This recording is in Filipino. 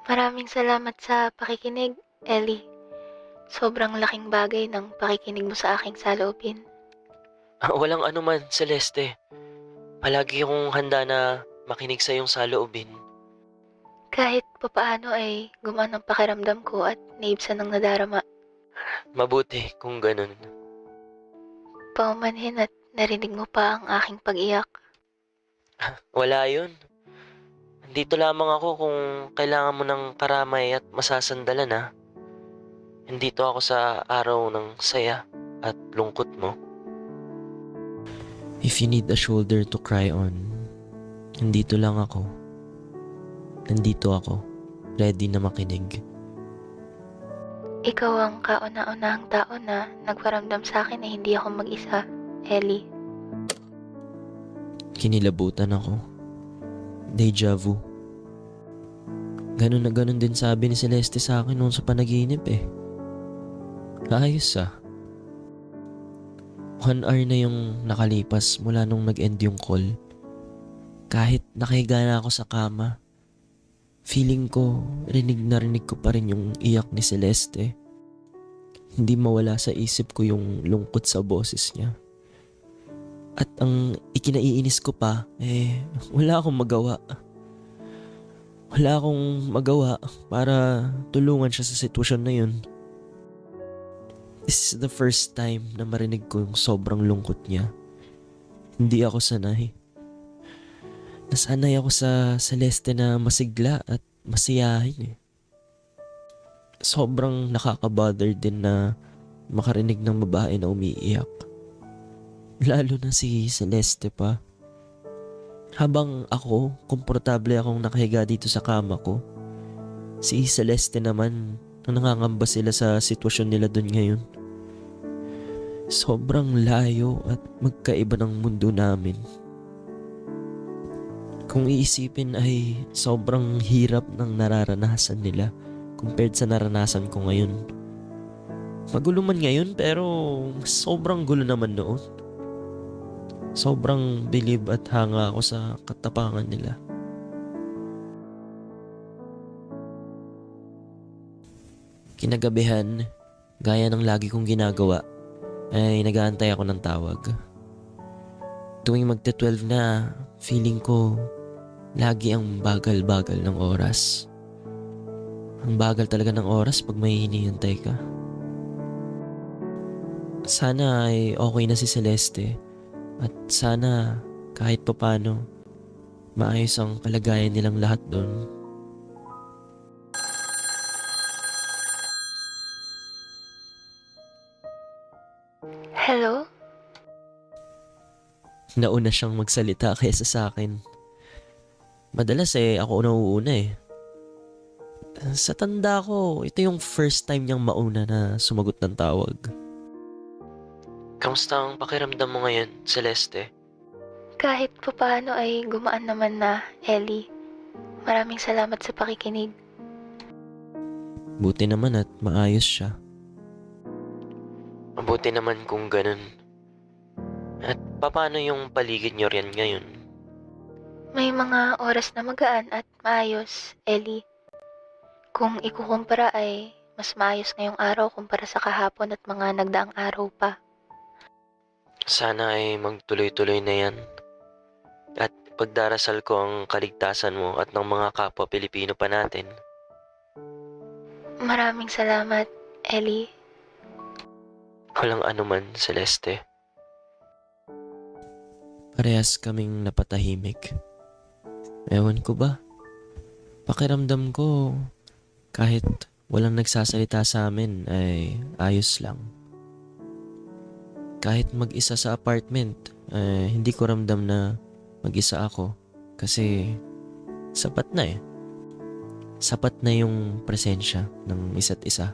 Maraming salamat sa pakikinig, Ellie. Sobrang laking bagay ng pakikinig mo sa aking saloobin. Walang anuman, Celeste. Palagi akong handa na makinig sa iyong saloobin. Kahit papaano ay gumaan ang pakiramdam ko at naibsan ng nadarama. Mabuti kung ganun. Paumanhin at narinig mo pa ang aking pag-iyak. Wala yun. Nandito lamang ako kung kailangan mo ng karamay at masasandalan ha. Nandito ako sa araw ng saya at lungkot mo. If you need a shoulder to cry on, nandito lang ako. Nandito ako, ready na makinig. Ikaw ang kauna-unahang tao na nagparamdam sa akin na hindi ako mag-isa, Ellie. Kinilabutan ako. Deja vu. Ganun na ganun din sabi ni Celeste sa akin noon sa panaginip eh. Ayos ah. 1 hour na yung nakalipas mula nung nag-end yung call. Kahit nakahiga na ako sa kama, feeling ko rinig ko pa rin yung iyak ni Celeste. Hindi mawala sa isip ko yung lungkot sa boses niya. At ang ikinaiinis ko pa, wala akong magawa. Wala akong magawa para tulungan siya sa sitwasyon na yun. This is the first time na marinig ko yung sobrang lungkot niya. Hindi ako sanay. Nasanay ako sa Celeste na masigla at masiyahin eh. Sobrang nakaka-bother din na makarinig ng babae na umiiyak. Lalo na si Celeste pa. Habang ako, komportable akong nakahiga dito sa kama ko. Si Celeste naman, nangangamba sila sa sitwasyon nila dun ngayon. Sobrang layo at magkaiba ng mundo namin. Kung iisipin ay sobrang hirap ng nararanasan nila compared sa naranasan ko ngayon. Magulo man ngayon pero sobrang gulo naman noon. Sobrang bilib at hanga ako sa katapangan nila. Kinagabihan, gaya ng lagi kong ginagawa, ay nag-aantay ako ng tawag. Tuwing magte-12 na, feeling ko lagi ang bagal-bagal ng oras. Ang bagal talaga ng oras pag may hinihintay ka. Sana ay okay na si Celeste at sana kahit papano maayos ang kalagayan nilang lahat doon. Hello? Nauna siyang magsalita kaysa sa akin. Madalas ako nauuna eh. Sa tanda ko, ito yung first time niyang mauna na sumagot ng tawag. Kamusta ang pakiramdam mo ngayon, Celeste? Kahit papaano ay gumaan naman na, Ellie. Maraming salamat sa pakikinig. Buti naman at maayos siya. Mabuti naman kung ganun. At paano yung paligid niyo riyan ngayon? May mga oras na magaan at maayos, Ellie. Kung ikukumpara ay mas maayos ngayong araw kumpara sa kahapon at mga nagdaang araw pa. Sana ay magtuloy-tuloy na yan. At pagdarasal ko ang kaligtasan mo at ng mga kapwa Pilipino pa natin. Maraming salamat, Ellie. Walang anuman, Celeste. Parehas kaming napatahimik. Ewan ko ba? Pakiramdam ko kahit walang nagsasalita sa amin ay ayos lang. Kahit mag-isa sa apartment, hindi ko ramdam na mag-isa ako kasi sapat na eh. Sapat na yung presensya ng isa't isa.